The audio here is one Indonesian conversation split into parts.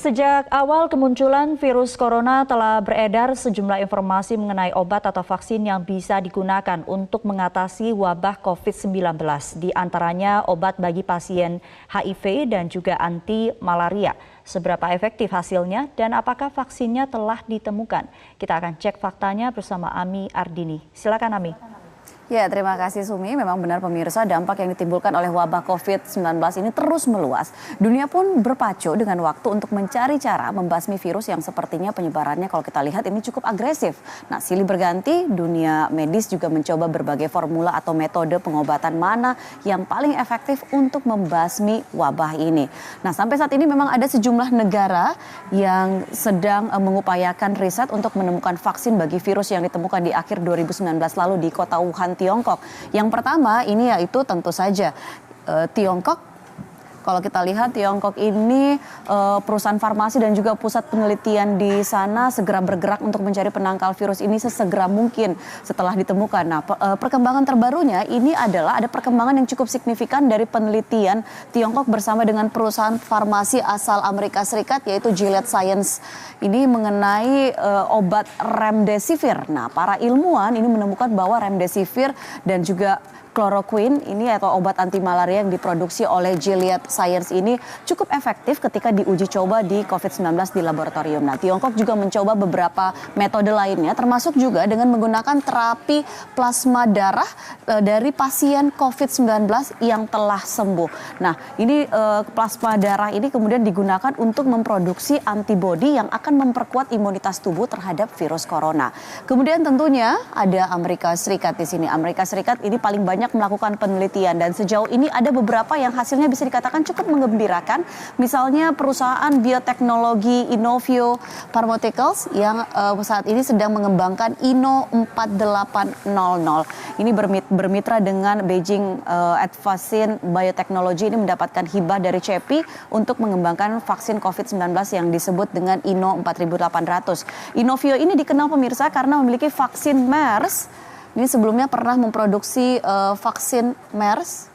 Sejak awal kemunculan virus corona telah beredar sejumlah informasi mengenai obat atau vaksin yang bisa digunakan untuk mengatasi wabah COVID-19. Di antaranya obat bagi pasien HIV dan juga anti malaria. Seberapa efektif hasilnya dan apakah vaksinnya telah ditemukan? Kita akan cek faktanya bersama Ami Ardini. Silakan Ami. Ya, terima kasih Sumi. Memang benar pemirsa, dampak yang ditimbulkan oleh wabah COVID-19 ini terus meluas. Dunia pun berpacu dengan waktu untuk mencari cara membasmi virus yang sepertinya penyebarannya kalau kita lihat ini cukup agresif. Nah, silih berganti, dunia medis juga mencoba berbagai formula atau metode pengobatan mana yang paling efektif untuk membasmi wabah ini. Nah, sampai saat ini memang ada sejumlah negara yang sedang mengupayakan riset untuk menemukan vaksin bagi virus yang ditemukan di akhir 2019 lalu di kota Wuhan, Tiongkok. Yang pertama ini yaitu tentu saja Tiongkok. Kalau kita lihat Tiongkok ini perusahaan farmasi dan juga pusat penelitian di sana segera bergerak untuk mencari penangkal virus ini sesegera mungkin setelah ditemukan. Nah, perkembangan terbarunya ini adalah ada perkembangan yang cukup signifikan dari penelitian Tiongkok bersama dengan perusahaan farmasi asal Amerika Serikat yaitu Gilead Sciences ini mengenai obat remdesivir. Nah, para ilmuwan ini menemukan bahwa remdesivir dan juga chloroquine ini atau obat anti malaria yang diproduksi oleh Gilead Sciences ini cukup efektif ketika diuji coba di COVID-19 di laboratorium. Nah, Tiongkok juga mencoba beberapa metode lainnya termasuk juga dengan menggunakan terapi plasma darah dari pasien COVID-19 yang telah sembuh. Nah, ini plasma darah ini kemudian digunakan untuk memproduksi antibodi yang akan memperkuat imunitas tubuh terhadap virus corona. Kemudian tentunya ada Amerika Serikat di sini. Amerika Serikat ini paling banyak melakukan penelitian dan sejauh ini ada beberapa yang hasilnya bisa dikatakan cukup menggembirakan. Misalnya perusahaan bioteknologi Inovio Pharmaceuticals yang saat ini sedang mengembangkan Inno 4800. Ini bermitra dengan Beijing Advanced Biotechnology ini mendapatkan hibah dari CEPI untuk mengembangkan vaksin COVID-19 yang disebut dengan Inno 4800. Inovio ini dikenal pemirsa karena memiliki vaksin MERS. Ini sebelumnya pernah memproduksi vaksin MERS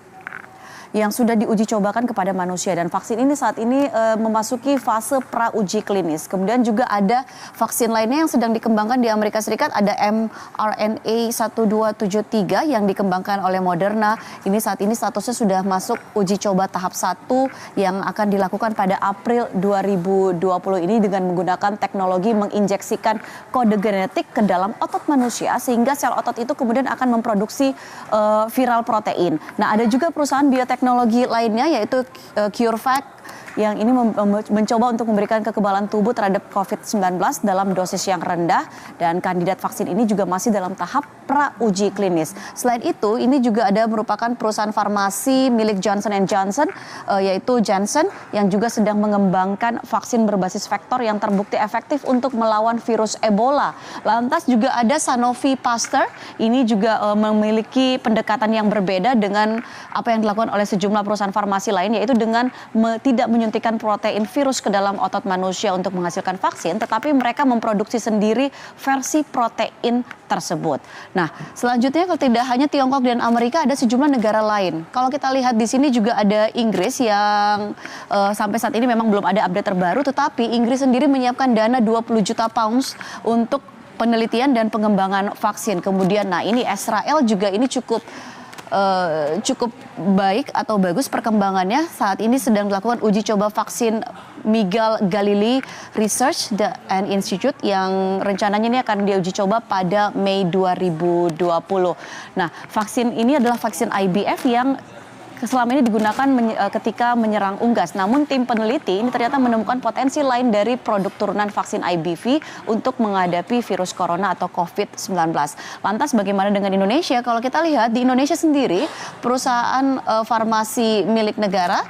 yang sudah diuji cobakan kepada manusia dan vaksin ini saat ini memasuki fase pra-uji klinis. Kemudian juga ada vaksin lainnya yang sedang dikembangkan di Amerika Serikat, ada mRNA 1273 yang dikembangkan oleh Moderna. Ini saat ini statusnya sudah masuk uji coba tahap 1 yang akan dilakukan pada April 2020 ini dengan menggunakan teknologi menginjeksikan kode genetik ke dalam otot manusia sehingga sel otot itu kemudian akan memproduksi viral protein. Nah, ada juga perusahaan bioteknologi lainnya yaitu CureVac yang ini mencoba untuk memberikan kekebalan tubuh terhadap COVID-19 dalam dosis yang rendah dan kandidat vaksin ini juga masih dalam tahap pra-uji klinis. Selain itu, ini juga ada merupakan perusahaan farmasi milik Johnson & Johnson yaitu Janssen yang juga sedang mengembangkan vaksin berbasis vektor yang terbukti efektif untuk melawan virus Ebola. Lantas juga ada Sanofi Pasteur, ini juga memiliki pendekatan yang berbeda dengan apa yang dilakukan oleh sejumlah perusahaan farmasi lain yaitu dengan tidak menyuntikkan protein virus ke dalam otot manusia untuk menghasilkan vaksin, tetapi mereka memproduksi sendiri versi protein tersebut. Nah, selanjutnya kalau tidak hanya Tiongkok dan Amerika, ada sejumlah negara lain. Kalau kita lihat di sini juga ada Inggris yang sampai saat ini memang belum ada update terbaru, tetapi Inggris sendiri menyiapkan dana 20 juta pounds untuk penelitian dan pengembangan vaksin. Kemudian, nah ini Israel juga ini cukup baik atau bagus perkembangannya. Saat ini sedang dilakukan uji coba vaksin Miguel Galili Research and Institute yang rencananya ini akan diuji coba pada Mei 2020. Nah, vaksin ini adalah vaksin IBF yang selama ini digunakan ketika menyerang unggas. Namun tim peneliti ini ternyata menemukan potensi lain dari produk turunan vaksin IBV untuk menghadapi virus corona atau COVID-19. Lantas bagaimana dengan Indonesia? Kalau kita lihat di Indonesia sendiri, perusahaan farmasi milik negara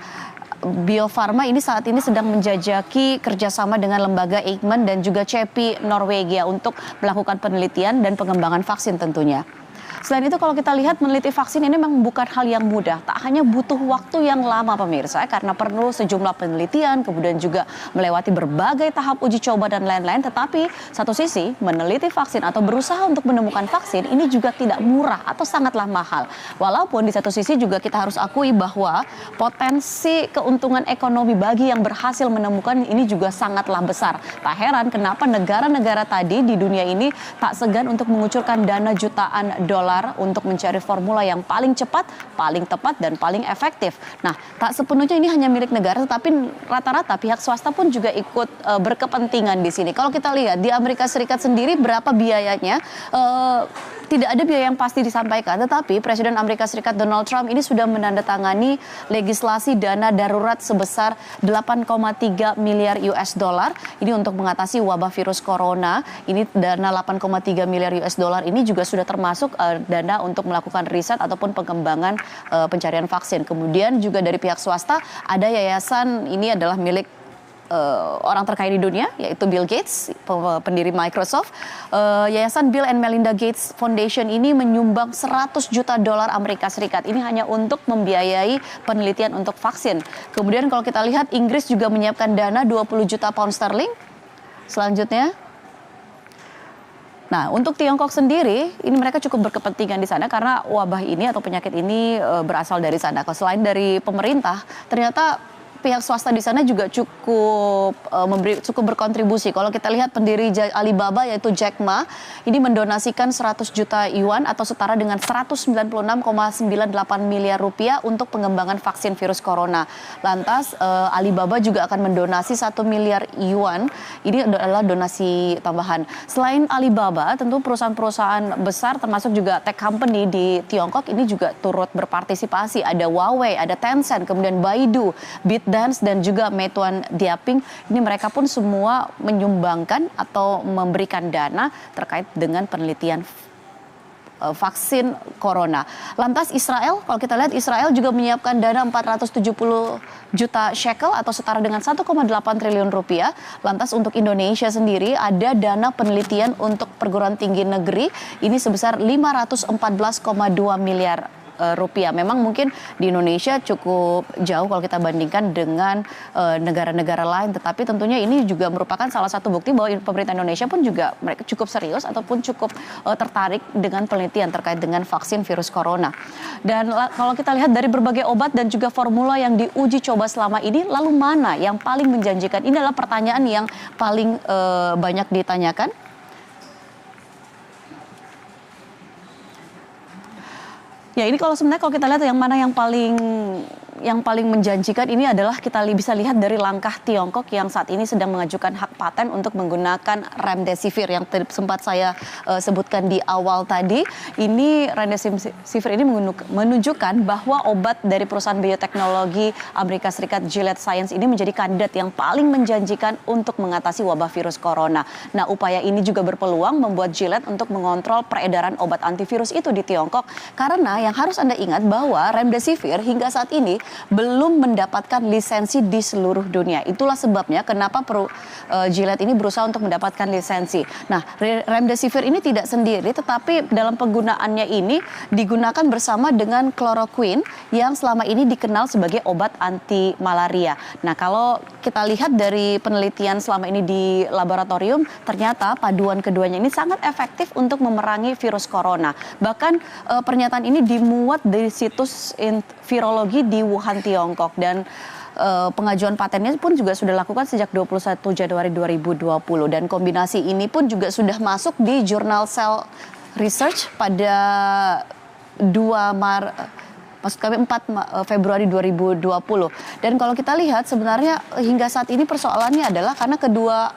Bio Farma ini saat ini sedang menjajaki kerjasama dengan lembaga Eijkman dan juga CEPI Norwegia untuk melakukan penelitian dan pengembangan vaksin tentunya. Selain itu kalau kita lihat meneliti vaksin ini memang bukan hal yang mudah. Tak hanya butuh waktu yang lama pemirsa, karena perlu sejumlah penelitian, kemudian juga melewati berbagai tahap uji coba dan lain-lain. Tetapi satu sisi meneliti vaksin atau berusaha untuk menemukan vaksin ini juga tidak murah atau sangatlah mahal. Walaupun di satu sisi juga kita harus akui bahwa potensi keuntungan ekonomi bagi yang berhasil menemukan ini juga sangatlah besar. Tak heran kenapa negara-negara tadi di dunia ini tak segan untuk mengucurkan dana jutaan dolar untuk mencari formula yang paling cepat, paling tepat, dan paling efektif. Nah, tak sepenuhnya ini hanya milik negara, tetapi rata-rata pihak swasta pun juga ikut berkepentingan di sini. Kalau kita lihat di Amerika Serikat sendiri berapa biayanya, tidak ada biaya yang pasti disampaikan, tetapi Presiden Amerika Serikat Donald Trump ini sudah menandatangani legislasi dana darurat sebesar 8,3 miliar US dollar ini untuk mengatasi wabah virus corona. Ini dana 8,3 miliar US dollar ini juga sudah termasuk dana untuk melakukan riset ataupun pengembangan pencarian vaksin. Kemudian juga dari pihak swasta ada yayasan, ini adalah milik orang terkaya di dunia, yaitu Bill Gates, pendiri Microsoft. Yayasan Bill and Melinda Gates Foundation ini menyumbang 100 juta dolar Amerika Serikat. Ini hanya untuk membiayai penelitian untuk vaksin. Kemudian kalau kita lihat Inggris juga menyiapkan dana 20 juta pound sterling. Selanjutnya, nah, untuk Tiongkok sendiri, ini mereka cukup berkepentingan di sana karena wabah ini atau penyakit ini berasal dari sana. Selain dari pemerintah, ternyata pihak swasta di sana juga cukup berkontribusi. Kalau kita lihat pendiri Alibaba yaitu Jack Ma, ini mendonasikan 100 juta yuan atau setara dengan 196,98 miliar rupiah untuk pengembangan vaksin virus corona. Lantas Alibaba juga akan mendonasi 1 miliar yuan. Ini adalah donasi tambahan. Selain Alibaba, tentu perusahaan-perusahaan besar termasuk juga tech company di Tiongkok ini juga turut berpartisipasi. Ada Huawei, ada Tencent, kemudian Baidu, ByteDance, dan juga Meituan Dianping. Ini mereka pun semua menyumbangkan atau memberikan dana terkait dengan penelitian vaksin corona. Lantas Israel, kalau kita lihat Israel juga menyiapkan dana 470 juta shekel atau setara dengan 1,8 triliun rupiah. Lantas untuk Indonesia sendiri ada dana penelitian untuk perguruan tinggi negeri ini sebesar 514,2 miliar rupiah. Memang mungkin di Indonesia cukup jauh kalau kita bandingkan dengan negara-negara lain, tetapi tentunya ini juga merupakan salah satu bukti bahwa pemerintah Indonesia pun juga mereka cukup serius ataupun cukup tertarik dengan penelitian terkait dengan vaksin virus corona. Dan kalau kita lihat dari berbagai obat dan juga formula yang diuji coba selama ini, lalu mana yang paling menjanjikan? Ini adalah pertanyaan yang paling banyak ditanyakan. Ya, ini sebenarnya kalau kita lihat yang mana yang paling menjanjikan ini adalah kita bisa lihat dari langkah Tiongkok yang saat ini sedang mengajukan hak paten untuk menggunakan remdesivir yang sempat saya sebutkan di awal tadi. Ini remdesivir ini menunjukkan bahwa obat dari perusahaan bioteknologi Amerika Serikat Gilead Sciences ini menjadi kandidat yang paling menjanjikan untuk mengatasi wabah virus corona. Nah, upaya ini juga berpeluang membuat Gilead untuk mengontrol peredaran obat antivirus itu di Tiongkok, karena yang harus Anda ingat bahwa remdesivir hingga saat ini belum mendapatkan lisensi di seluruh dunia. Itulah sebabnya kenapa Gilead ini berusaha untuk mendapatkan lisensi. Nah, remdesivir ini tidak sendiri, tetapi dalam penggunaannya ini digunakan bersama dengan chloroquine yang selama ini dikenal sebagai obat anti malaria. Nah, kalau kita lihat dari penelitian selama ini di laboratorium, ternyata paduan keduanya ini sangat efektif untuk memerangi virus corona. Bahkan pernyataan ini dimuat dari situs virologi di Wuhan, Tiongkok, dan pengajuan patennya pun juga sudah dilakukan sejak 21 Januari 2020, dan kombinasi ini pun juga sudah masuk di jurnal Cell Research pada 4 Februari 2020. Dan kalau kita lihat sebenarnya hingga saat ini persoalannya adalah karena kedua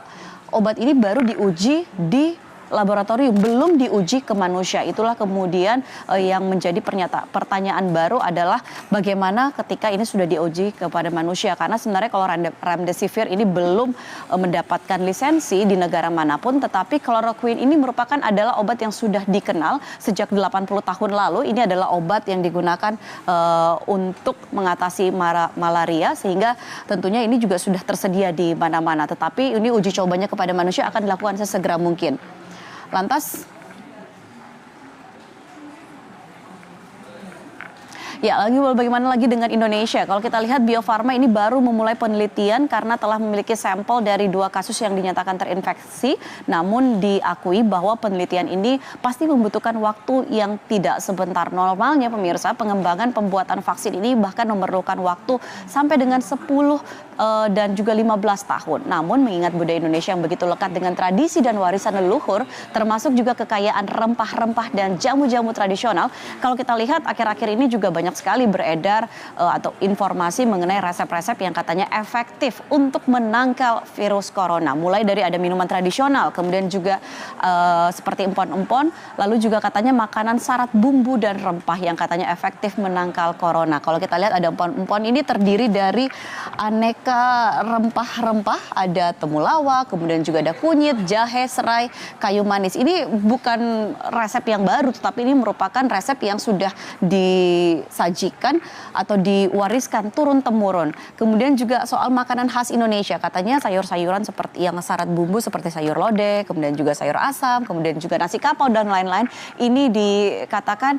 obat ini baru diuji di laboratorium, belum diuji ke manusia. Itulah kemudian yang menjadi pertanyaan baru adalah bagaimana ketika ini sudah diuji kepada manusia. Karena sebenarnya kalau remdesivir ini belum mendapatkan lisensi di negara manapun, tetapi chloroquine ini adalah obat yang sudah dikenal sejak 80 tahun lalu. Ini adalah obat yang digunakan untuk mengatasi malaria, sehingga tentunya ini juga sudah tersedia di mana-mana. Tetapi ini uji cobanya kepada manusia akan dilakukan sesegera mungkin. Lantas Ya, bagaimana lagi dengan Indonesia? Kalau kita lihat Bio Farma ini baru memulai penelitian karena telah memiliki sampel dari 2 kasus yang dinyatakan terinfeksi. Namun diakui bahwa penelitian ini pasti membutuhkan waktu yang tidak sebentar. Normalnya pemirsa, pengembangan pembuatan vaksin ini bahkan memerlukan waktu sampai dengan 10 dan juga 15 tahun. Namun mengingat budaya Indonesia yang begitu lekat dengan tradisi dan warisan leluhur, termasuk juga kekayaan rempah-rempah dan jamu-jamu tradisional, kalau kita lihat akhir-akhir ini juga banyak sekali beredar atau informasi mengenai resep-resep yang katanya efektif untuk menangkal virus corona. Mulai dari ada minuman tradisional, kemudian juga seperti empon-empon, lalu juga katanya makanan syarat bumbu dan rempah yang katanya efektif menangkal corona. Kalau kita lihat ada empon-empon ini terdiri dari aneka rempah-rempah, ada temulawak, kemudian juga ada kunyit, jahe, serai, kayu manis. Ini bukan resep yang baru, tetapi ini merupakan resep yang sudah disajikan atau diwariskan turun-temurun. Kemudian juga soal makanan khas Indonesia, katanya sayur-sayuran seperti yang syarat bumbu seperti sayur lodeh, kemudian juga sayur asam, kemudian juga nasi kapau dan lain-lain. Ini dikatakan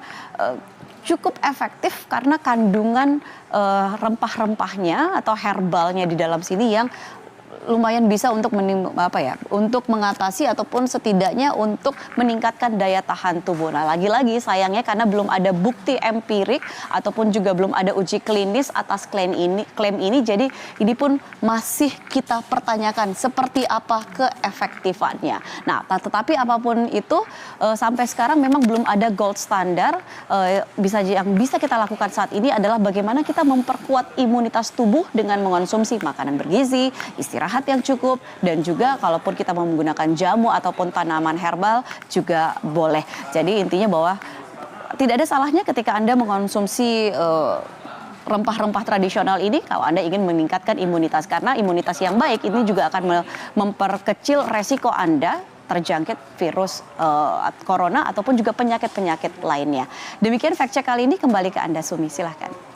cukup efektif karena kandungan rempah-rempahnya atau herbalnya di dalam sini yang lumayan bisa untuk untuk mengatasi ataupun setidaknya untuk meningkatkan daya tahan tubuh. Nah, lagi-lagi sayangnya karena belum ada bukti empirik ataupun juga belum ada uji klinis atas klaim ini, jadi ini pun masih kita pertanyakan seperti apa keefektifannya. Nah, tetapi apapun itu sampai sekarang memang belum ada gold standar. Yang bisa kita lakukan saat ini adalah bagaimana kita memperkuat imunitas tubuh dengan mengonsumsi makanan bergizi, istirahat yang cukup, dan juga kalaupun kita mau menggunakan jamu ataupun tanaman herbal juga boleh. Jadi intinya bahwa tidak ada salahnya ketika Anda mengonsumsi rempah-rempah tradisional ini kalau Anda ingin meningkatkan imunitas, karena imunitas yang baik ini juga akan memperkecil resiko Anda terjangkit virus corona ataupun juga penyakit-penyakit lainnya. Demikian fact check kali ini, kembali ke Anda Sumi, silahkan.